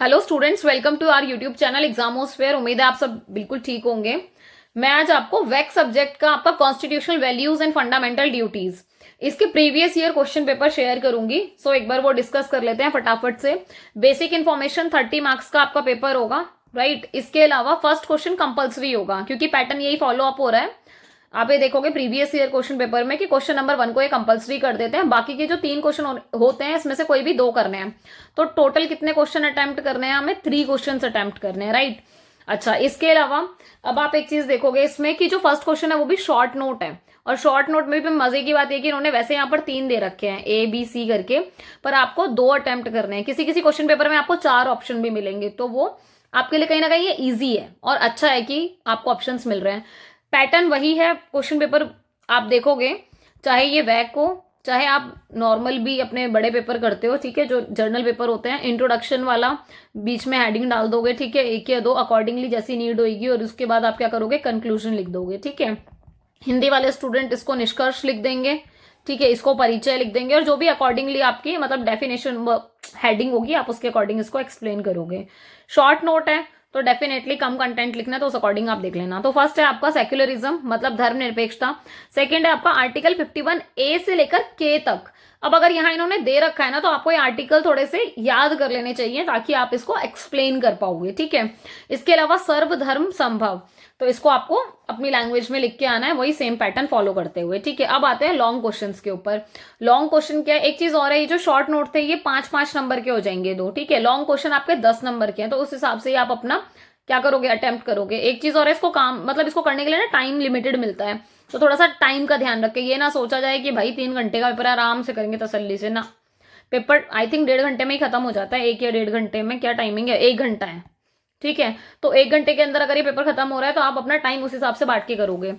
Hello students, welcome to our YouTube channel Examosphere. उम्मीद है आप सब बिल्कुल ठीक होंगे। मैं आज आपको वैक सब्जेक्ट का आपका constitutional values and fundamental duties इसके previous year question paper share करूंगी। सो एक बार वो डिस्कस कर लेते हैं फटाफट से। बेसिक इन्फॉर्मेशन 30 मार्क्स का आपका पेपर होगा, राइट। इसके अलावा फर्स्ट क्वेश्चन कंपल्सरी होगा क्योंकि पैटर्न यही फॉलो अप हो रहा है। आप ये देखोगे प्रीवियस ईयर क्वेश्चन पेपर में कि क्वेश्चन नंबर 1 को ये कंपलसरी कर देते हैं, बाकी के जो 3 क्वेश्चन होते हैं इसमें से कोई भी 2 करने हैं। तो टोटल कितने क्वेश्चन अटेम्प्ट करने हैं? हमें 3 क्वेश्चन अटेम्प्ट करने हैं, राइट। अच्छा, इसके अलावा अब आप एक चीज देखोगे इसमें कि जो फर्स्ट क्वेश्चन है वो भी शॉर्ट नोट है। और शॉर्ट नोट में भी मजे की बात है कि इन्होंने वैसे यहाँ पर 3 दे रखे हैं A B C करके, पर आपको 2 अटेम्प्ट करने हैं। किसी किसी क्वेश्चन पेपर में आपको 4 ऑप्शन भी मिलेंगे, तो वो आपके लिए कहीं ना कहीं ये ईजी है और अच्छा है कि आपको ऑप्शंस मिल रहे हैं। पैटर्न वही है क्वेश्चन पेपर। आप देखोगे चाहे ये वैक हो, चाहे आप नॉर्मल भी अपने बड़े पेपर करते हो, ठीक है, जो जर्नल पेपर होते हैं, इंट्रोडक्शन वाला बीच में हेडिंग डाल दोगे, ठीक है, 1 या 2 अकॉर्डिंगली जैसी नीड होगी, और उसके बाद आप क्या करोगे, कंक्लूजन लिख दोगे, ठीक है। हिंदी वाले स्टूडेंट इसको निष्कर्ष लिख देंगे, ठीक है, इसको परिचय लिख देंगे, और जो भी अकॉर्डिंगली आपकी मतलब डेफिनेशन हेडिंग होगी आप उसके अकॉर्डिंग इसको एक्सप्लेन करोगे। शॉर्ट नोट है तो डेफिनेटली कम कंटेंट लिखना है, तो उस अकॉर्डिंग आप देख लेना। तो फर्स्ट है आपका सेक्युलरिज्म मतलब धर्मनिरपेक्षता। सेकंड है आपका आर्टिकल 51A से लेकर K तक। अब अगर यहाँ इन्होंने दे रखा है ना, तो आपको ये आर्टिकल थोड़े से याद कर लेने चाहिए ताकि आप इसको एक्सप्लेन कर पाओगे, ठीक है। इसके अलावा सर्वधर्म संभव, तो इसको आपको अपनी लैंग्वेज में लिख के आना है, वही सेम पैटर्न फॉलो करते हुए, ठीक है। अब आते हैं लॉन्ग क्वेश्चंस के ऊपर। लॉन्ग क्वेश्चन क्या है, एक चीज और है, ये जो शॉर्ट नोट थे ये 5-5 नंबर के हो जाएंगे 2, ठीक है। लॉन्ग क्वेश्चन आपके 10 नंबर के हैं, तो उस हिसाब से ही आप अपना क्या करोगे, अटेम्प्ट करोगे। एक चीज और है, इसको काम मतलब इसको करने के लिए ना टाइम लिमिटेड मिलता है, तो थोड़ा सा टाइम का ध्यान रखें। ये ना सोचा जाए कि भाई 3 घंटे का पेपर आराम से करेंगे तसल्ली से, ना। पेपर आई थिंक 1.5 घंटे में ही खत्म हो जाता है, 1 या 1.5 घंटे में। क्या टाइमिंग है? 1 घंटा है, ठीक है। तो 1 घंटे के अंदर अगर ये पेपर खत्म हो रहा है तो आप अपना टाइम उस हिसाब से बांट के करोगे।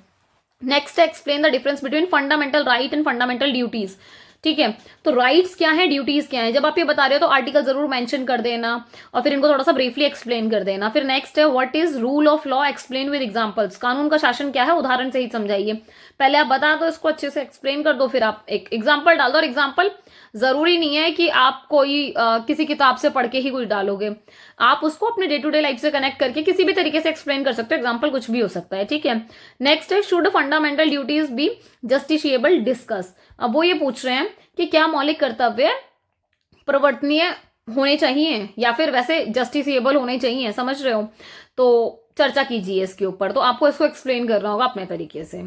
नेक्स्ट है explain the difference between fundamental right and fundamental duties, ठीक है। तो राइट्स क्या है, ड्यूटीज क्या है, जब आप ये बता रहे हो तो आर्टिकल जरूर मेंशन कर देना और फिर इनको थोड़ा सा ब्रीफली एक्सप्लेन कर देना। फिर नेक्स्ट है what is rule of law, explain with examples. कानून का शासन क्या है, उदाहरण से ही समझाइए। पहले आप बता दो इसको अच्छे से एक्सप्लेन कर दो, फिर आप एक एग्जाम्पल डाल दो। और एग्जाम्पल जरूरी नहीं है कि आप कोई किसी किताब से पढ़ के ही कुछ डालोगे, आप उसको अपने डे टू डे लाइफ से कनेक्ट करके किसी भी तरीके से एक्सप्लेन कर सकते हो। एग्जाम्पल कुछ भी हो सकता है, ठीक है। नेक्स्ट है should fundamental duties be justiciable, discuss. अब वो ये पूछ रहे हैं कि क्या मौलिक कर्तव्य प्रवर्तनीय होने चाहिए या फिर वैसे जस्टिसिएबल होने चाहिए, समझ रहे हो। तो चर्चा कीजिए इसके ऊपर, तो आपको इसको एक्सप्लेन करना होगा अपने तरीके से।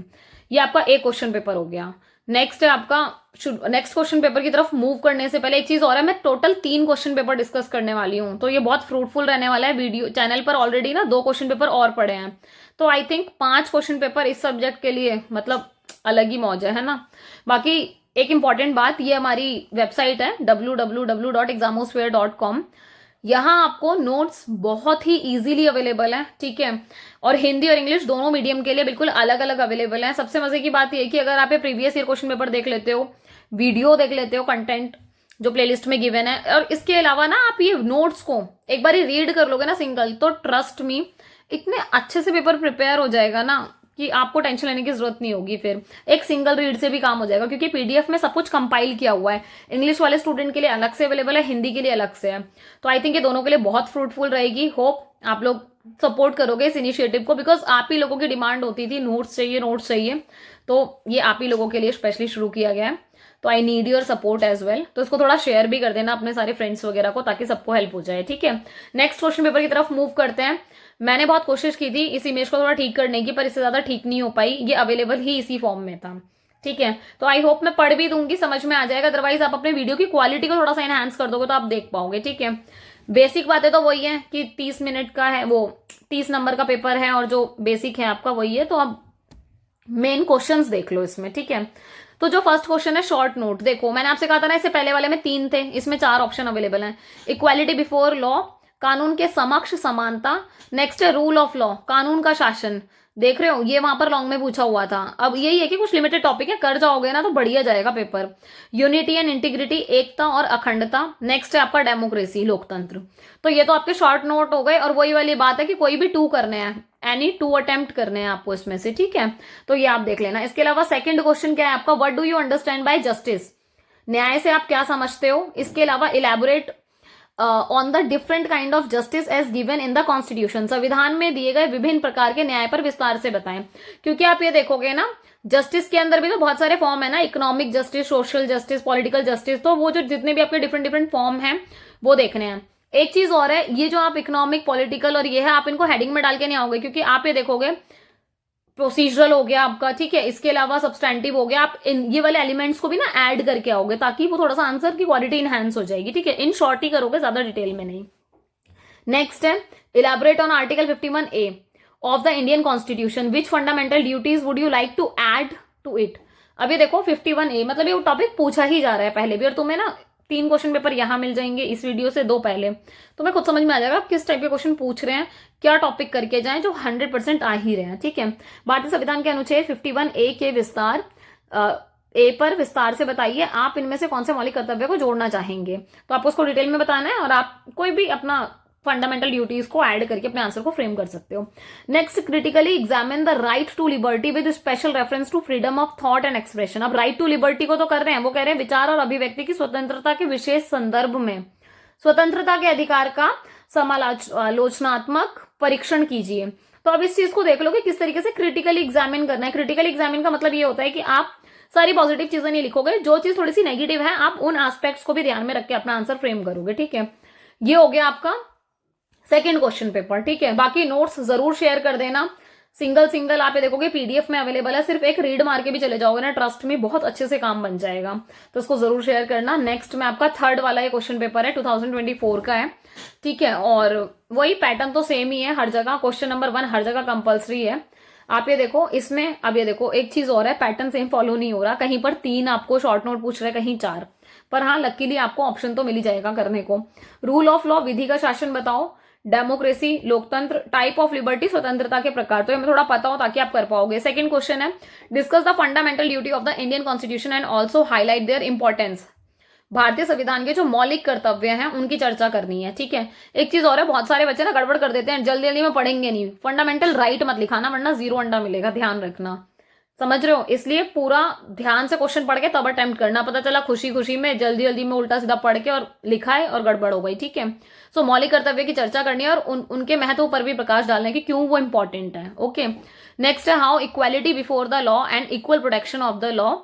ये आपका एक क्वेश्चन पेपर हो गया। नेक्स्ट है आपका नेक्स्ट क्वेश्चन पेपर की तरफ मूव करने से पहले एक चीज और है, मैं टोटल 3 क्वेश्चन पेपर डिस्कस करने वाली हूँ, तो ये बहुत फ्रूटफुल रहने वाला है। वीडियो चैनल पर ऑलरेडी ना 2 क्वेश्चन पेपर और पड़े हैं, तो आई थिंक 5 क्वेश्चन पेपर इस सब्जेक्ट के लिए मतलब अलग ही मौज है ना। बाकी एक इंपॉर्टेंट बात, ये हमारी वेबसाइट है www.examosphere.com। यहाँ आपको नोट्स बहुत ही इजीली अवेलेबल है, ठीक है। और हिंदी और इंग्लिश दोनों मीडियम के लिए बिल्कुल अलग अलग अवेलेबल है। सबसे मजे की बात यह कि अगर आप ये प्रीवियस ईयर क्वेश्चन पेपर देख लेते हो, वीडियो देख लेते हो, कंटेंट जो प्लेलिस्ट में गिवन है, और इसके अलावा ना आप ये नोट्स को एक बार रीड कर लोगे ना सिंगल, तो ट्रस्ट मी इतने अच्छे से पेपर प्रिपेयर हो जाएगा ना कि आपको टेंशन लेने की जरूरत नहीं होगी। फिर एक सिंगल रीड से भी काम हो जाएगा क्योंकि पीडीएफ में सब कुछ कंपाइल किया हुआ है। इंग्लिश वाले स्टूडेंट के लिए अलग से अवेलेबल है, हिंदी के लिए अलग से है। तो आई थिंक ये दोनों के लिए बहुत फ्रूटफुल रहेगी। होप आप लोग सपोर्ट करोगे इस इनिशिएटिव को, बिकॉज आप ही लोगों की डिमांड होती थी नोट्स चाहिए नोट्स चाहिए, तो ये आप ही लोगों के लिए स्पेशली शुरू किया गया है। तो I need your support as well. तो इसको थोड़ा शेयर भी कर देना अपने सारे फ्रेंड्स वगैरह को, ताकि सबको हेल्प हो जाए, ठीक है। नेक्स्ट क्वेश्चन पेपर की तरफ मूव करते हैं। मैंने बहुत कोशिश की थी इस इमेज को थोड़ा ठीक करने की, पर इससे ज्यादा ठीक नहीं हो पाई। ये अवेलेबल ही इसी फॉर्म में था, ठीक है। तो आई होप मैं पढ़ भी दूंगी, समझ में आ जाएगा। अदरवाइज आप अपने वीडियो की क्वालिटी को थोड़ा सा एनहांस कर दोगे तो आप देख पाओगे, ठीक है। बेसिक बातें तो वही है कि 30 मिनट का है, वो 30 नंबर का पेपर है, और जो बेसिक है आपका वही है। तो आप मेन क्वेश्चंस देख लो इसमें, ठीक है। तो जो फर्स्ट क्वेश्चन है शॉर्ट नोट, देखो मैंने आपसे कहा था ना इससे पहले वाले में 3 थे, इसमें 4 ऑप्शन अवेलेबल हैं। इक्वालिटी बिफोर लॉ, कानून के समक्ष समानता। नेक्स्ट है रूल ऑफ लॉ, कानून का शासन। देख रहे हो ये वहां पर लॉन्ग में पूछा हुआ था। अब यही है कि कुछ लिमिटेड टॉपिक है, कर जाओगे ना तो बढ़िया जाएगा पेपर। यूनिटी एंड इंटीग्रिटी, एकता और अखंडता। नेक्स्ट है आपका डेमोक्रेसी, लोकतंत्र। तो ये तो आपके शॉर्ट नोट हो गए, और वही वाली बात है कि कोई भी 2 करने हैं, एनी 2 अटेम्प्ट करने हैं आपको इसमें से, ठीक है। तो ये आप देख लेना। इसके अलावा सेकंड क्वेश्चन क्या है आपका, what do you understand by justice, न्याय से आप क्या समझते हो। इसके अलावा elaborate on the different kind of justice as given in the constitution, संविधान में दिए गए विभिन्न प्रकार के न्याय पर विस्तार से बताएं। क्योंकि आप ये देखोगे ना, जस्टिस के अंदर भी तो बहुत सारे फॉर्म है ना, economic justice, social justice, political justice, तो वो जो जितने भी आपके डिफरेंट डिफरेंट फॉर्म हैं वो देखने हैं। एक चीज और है, ये जो आप इकोनॉमिक, पॉलिटिकल और ये है, आप इनको हेडिंग में डाल के नहीं आओगे, क्योंकि आप ये देखोगे प्रोसीजरल हो गया आपका, ठीक है, इसके अलावा सब्सटैंटिव हो गया, आप ये वाले एलिमेंट्स को भी ना ऐड करके आओगे, ताकि वो थोड़ा सा आंसर की क्वालिटी इनहैंस हो जाएगी, ठीक है। इन शॉर्ट ही करोगे, ज्यादा डिटेल में नहीं। नेक्स्ट है, elaborate on article 51A of the Indian constitution, which fundamental duties would you like to add to it. अभी देखो 51A मतलब ये टॉपिक पूछा ही जा रहा है पहले भी, और तुम्हें ना 3 क्वेश्चन पेपर यहां मिल जाएंगे, इस वीडियो से 2 पहले, तो मैं खुद समझ में आ जाएगा किस टाइप के क्वेश्चन पूछ रहे हैं, क्या टॉपिक करके जाएं जो 100% आ ही रहे हैं, ठीक है। भारतीय संविधान के अनुच्छेद 51A के विस्तार ए पर विस्तार से बताइए आप इनमें से कौन से मौलिक कर्तव्य को जोड़ना चाहेंगे। तो आपको उसको डिटेल में बताना है, और आप कोई भी अपना फंडामेंटल ड्यूटीज को ऐड करके अपने आंसर को फ्रेम कर सकते हो। Next, critically examine the right to liberty with special reference to freedom of thought and expression. अब राइट टू लिबर्टी को तो कर रहे हैं, वो कह रहे हैं विचार और अभिव्यक्ति की स्वतंत्रता के विशेष संदर्भ में स्वतंत्रता के अधिकार का समालोचनात्मक परीक्षण कीजिए। तो अब इस चीज को देख लो कि किस तरीके से क्रिटिकली एग्जामिन करना है। क्रिटिकली एग्जामिन का मतलब ये होता है कि आप सारी पॉजिटिव चीजें नहीं लिखोगे, जो चीज थोड़ी सी नेगेटिव है आप उन एस्पेक्ट्स को भी ध्यान में रख के अपना आंसर फ्रेम करोगे, ठीक है। ये हो गया आपका सेकेंड क्वेश्चन पेपर, ठीक है। बाकी नोट्स जरूर शेयर कर देना, सिंगल आप ये देखोगे पीडीएफ में अवेलेबल है, सिर्फ एक रीड मार के भी चले जाओगे ना, ट्रस्ट में बहुत अच्छे से काम बन जाएगा, तो इसको जरूर शेयर करना। नेक्स्ट में आपका थर्ड वाला ये क्वेश्चन पेपर है, 2024 का है, ठीक है, और वही पैटर्न तो सेम ही है हर जगह, क्वेश्चन नंबर 1 हर जगह कंपल्सरी है। आप ये देखो इसमें, अब ये देखो एक चीज और है, पैटर्न सेम फॉलो नहीं हो रहा, कहीं पर 3 आपको शॉर्ट नोट पूछ रहे, कहीं 4, पर हाँ लकीली आपको ऑप्शन तो मिल ही जाएगा करने को। रूल ऑफ लॉ, विधि का शासन बताओ, डेमोक्रेसी, लोकतंत्र, टाइप ऑफ लिबर्टी, स्वतंत्रता के प्रकार, तो हमें थोड़ा पता हो ताकि आप कर पाओगे। सेकंड क्वेश्चन है, discuss the fundamental duty of the Indian constitution and also highlight their importance. भारतीय संविधान के जो मौलिक कर्तव्य हैं उनकी चर्चा करनी है, ठीक है। एक चीज और है, बहुत सारे बच्चे ना गड़बड़ कर देते हैं, जल्दी जल्दी में पढ़ेंगे नहीं, फंडामेंटल राइट मत लिखाना वरना 0 अंडा मिलेगा, ध्यान रखना, समझ रहे हो। इसलिए पूरा ध्यान से क्वेश्चन पढ़ के तब अटेम्प्ट करना, पता चला खुशी खुशी में जल्दी जल्दी में उल्टा सीधा पढ़ के और लिखा है और गड़बड़ हो गई, ठीक है। सो मौलिक कर्तव्य की चर्चा करनी है और उनके महत्व पर भी प्रकाश डालने की क्यों वो इंपॉर्टेंट है, ओके। नेक्स्ट है, how equality before the law and equal protection of the law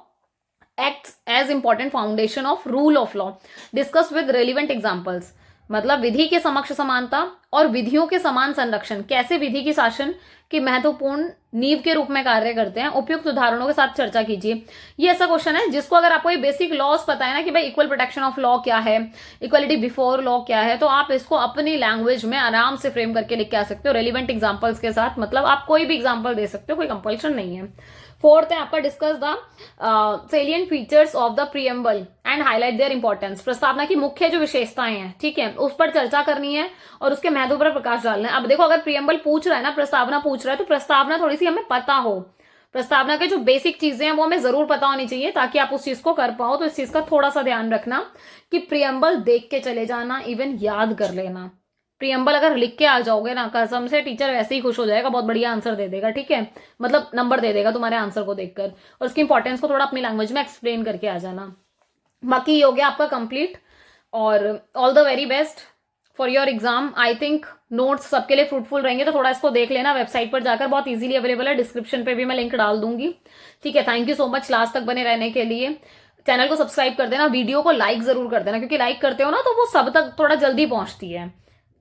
acts as important foundation of rule of law, discuss with relevant examples. मतलब विधि के समक्ष समानता और विधियों के समान संरक्षण कैसे विधि की शासन की महत्वपूर्ण नींव के रूप में कार्य करते हैं, उपयुक्त उदाहरणों के साथ चर्चा कीजिए। ये ऐसा क्वेश्चन है जिसको अगर आपको ये बेसिक लॉज पता है ना कि भाई इक्वल प्रोटेक्शन ऑफ लॉ क्या है, इक्वलिटी बिफोर लॉ क्या है, तो आप इसको अपनी लैंग्वेज में आराम से फ्रेम करके लिख के आ सकते हो रेलिवेंट एग्जांपल्स के साथ। मतलब आप कोई भी एग्जांपल दे सकते हो, कोई कंपल्शन नहीं है। फोर्थ है आपका, discuss the salient features of the preamble and highlight their importance. प्रस्तावना की मुख्य जो विशेषताएं हैं, ठीक है, उस पर चर्चा करनी है और उसके महत्व पर प्रकाश डालना है। अब देखो अगर प्रीएम्बल पूछ रहा है ना, प्रस्तावना पूछ रहा है, तो प्रस्तावना थोड़ी सी हमें पता हो, प्रस्तावना के जो बेसिक चीजें हैं वो हमें जरूर पता होनी चाहिए ताकि आप उस चीज को कर पाओ। तो इस चीज का थोड़ा सा ध्यान रखना कि प्रीएम्बल देख के चले जाना, इवन याद कर लेना। प्रीएम्बल अगर लिख के आ जाओगे ना, कसम से टीचर वैसे ही खुश हो जाएगा, बहुत बढ़िया आंसर दे देगा, ठीक है, मतलब नंबर दे देगा तुम्हारे आंसर को देखकर, और उसकी इंपॉर्टेंस को थोड़ा अपनी लैंग्वेज में एक्सप्लेन करके आ जाना। बाकी ये हो गया आपका कंप्लीट, और all the very best for your exam. I think notes सबके लिए फ्रूटफुल रहेंगे, तो थोड़ा इसको देख लेना, वेबसाइट पर जाकर बहुत इजीली अवेलेबल है, डिस्क्रिप्शन पे भी मैं लिंक डाल दूंगी, ठीक है। Thank you so much last तक बने रहने के लिए। चैनल को सब्सक्राइब कर देना, वीडियो को लाइक जरूर कर देना, क्योंकि लाइक करते हो ना तो वो सब तक थोड़ा जल्दी पहुंचती है।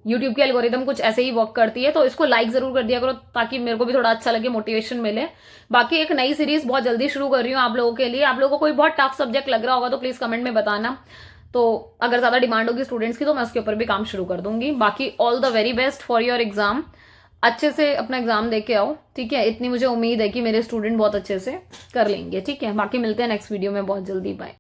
यूट्यूब की एल्गोरिदम कुछ ऐसे ही वर्क करती है, तो इसको लाइक जरूर कर दिया करो ताकि मेरे को भी थोड़ा अच्छा लगे, मोटिवेशन मिले। बाकी एक नई सीरीज बहुत जल्दी शुरू कर रही हूँ आप लोगों के लिए। आप लोगों को कोई बहुत टफ सब्जेक्ट लग रहा होगा तो प्लीज कमेंट में बताना, तो अगर ज्यादा डिमांड होगी स्टूडेंट्स की तो मैं उसके ऊपर भी काम शुरू कर दूंगी। बाकी all the very best for your exam, अच्छे से अपना एग्जाम दे के आओ, ठीक है। इतनी मुझे उम्मीद है कि मेरे स्टूडेंट बहुत अच्छे से कर लेंगे, ठीक है। बाकी मिलते हैं नेक्स्ट वीडियो में बहुत जल्दी, बाय।